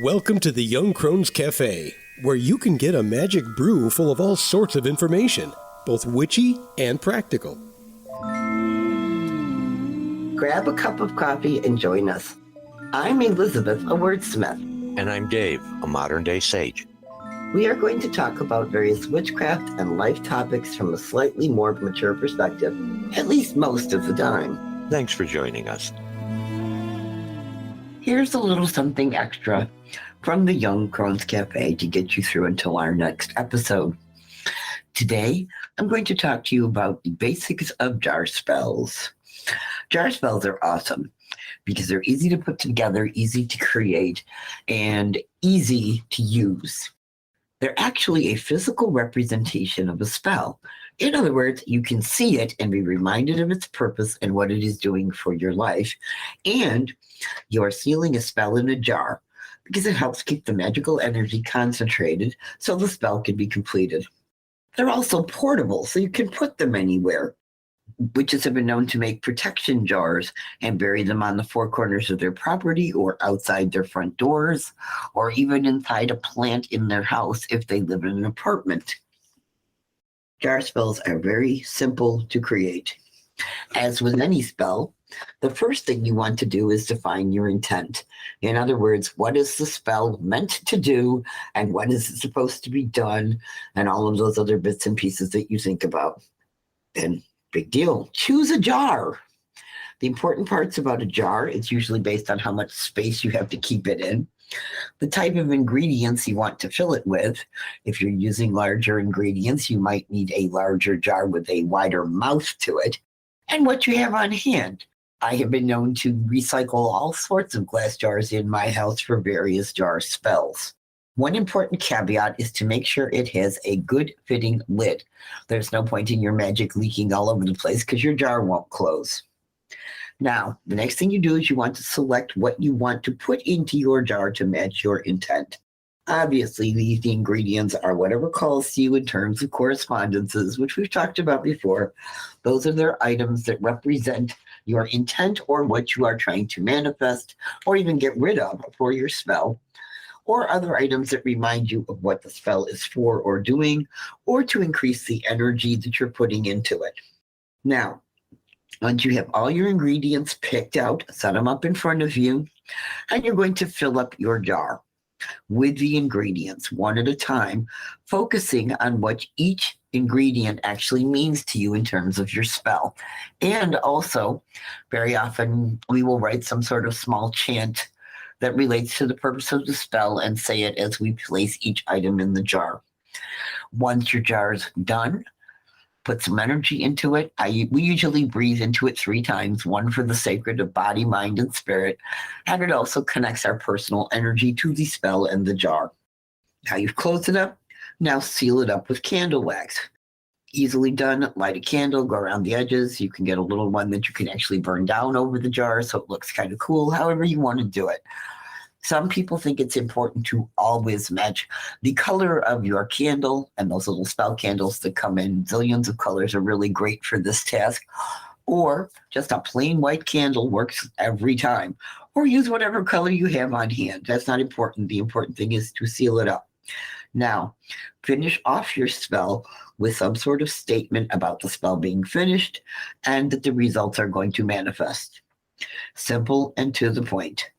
Welcome to the Young Crones Cafe, where you can get a magic brew full of all sorts of information, both witchy and practical. Grab a cup of coffee and join us. I'm Elizabeth, a wordsmith. And I'm Dave, a modern-day sage. We are going to talk about various witchcraft and life topics from a slightly more mature perspective, at least most of the time. Thanks for joining us. Here's a little something extra from the Young Crones Cafe to get you through until our next episode. Today, I'm going to talk to you about the basics of jar spells. Jar spells are awesome because they're easy to put together, easy to create, and easy to use. They're actually a physical representation of a spell. In other words, you can see it and be reminded of its purpose and what it is doing for your life. And you're sealing a spell in a jar because it helps keep the magical energy concentrated so the spell can be completed. They're also portable, so you can put them anywhere. Witches have been known to make protection jars and bury them on the four corners of their property or outside their front doors, or even inside a plant in their house if they live in an apartment. Jar spells are very simple to create. As with any spell, the first thing you want to do is define your intent. In other words, what is the spell meant to do and when is it supposed to be done, and all of those other bits and pieces that you think about. Then, big deal, choose a jar. The important parts about a jar, it's usually based on how much space you have to keep it in, the type of ingredients you want to fill it with. If you're using larger ingredients, you might need a larger jar with a wider mouth to it, and what you have on hand. I have been known to recycle all sorts of glass jars in my house for various jar spells. One important caveat is to make sure it has a good fitting lid. There's no point in your magic leaking all over the place because your jar won't close. Now, the next thing you do is you want to select what you want to put into your jar to match your intent. Obviously, the ingredients are whatever calls to you in terms of correspondences, which we've talked about before. Those are their items that represent your intent or what you are trying to manifest or even get rid of for your spell, or other items that remind you of what the spell is for or doing, or to increase the energy that you're putting into it. Now, once you have all your ingredients picked out, set them up in front of you, and you're going to fill up your jar with the ingredients one at a time, focusing on what each ingredient actually means to you in terms of your spell. And also, very often, we will write some sort of small chant that relates to the purpose of the spell and say it as we place each item in the jar. Once your jar is done, put some energy into it. We usually breathe into it 3 times, one for the sacred of body, mind, and spirit, and it also connects our personal energy to the spell and the jar. Now you've closed it up, now seal it up with candle wax. Easily done. Light a candle, go around the edges. You can get a little one that you can actually burn down over the jar so it looks kind of cool, however you want to do it. Some people think it's important to always match the color of your candle, and those little spell candles that come in zillions of colors are really great for this task. Or just a plain white candle works every time. Or use whatever color you have on hand. That's not important. The important thing is to seal it up. Now, finish off your spell with some sort of statement about the spell being finished and that the results are going to manifest. Simple and to the point.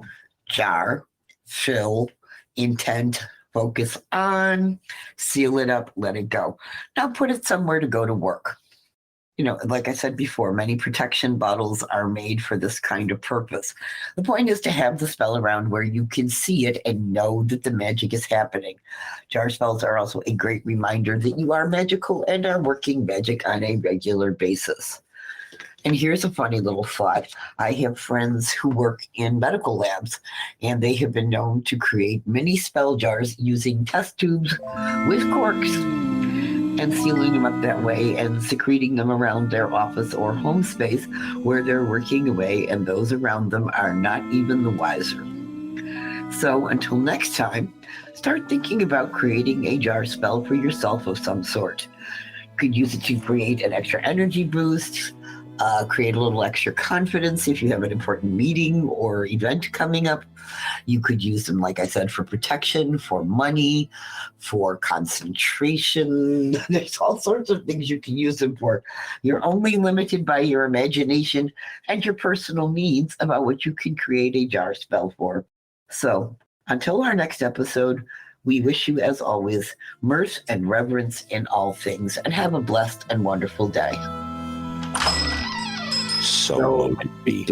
Jar, fill, intent, focus on, seal it up, let it go. Now put it somewhere to go to work. You know, like I said before, many protection bottles are made for this kind of purpose. The point is to have the spell around where you can see it and know that the magic is happening. Jar spells are also a great reminder that you are magical and are working magic on a regular basis. And here's a funny little thought. I have friends who work in medical labs, and they have been known to create mini spell jars using test tubes with corks and sealing them up that way and secreting them around their office or home space where they're working away, and those around them are not even the wiser. So until next time, start thinking about creating a jar spell for yourself of some sort. You could use it to create an extra energy boost, create a little extra confidence if you have an important meeting or event coming up. You could use them, like I said, for protection, for money, for concentration. There's all sorts of things you can use them for. You're only limited by your imagination and your personal needs about what you can create a jar spell for. So until our next episode, we wish you, as always, mirth and reverence in all things, and have a blessed and wonderful day. So will it be.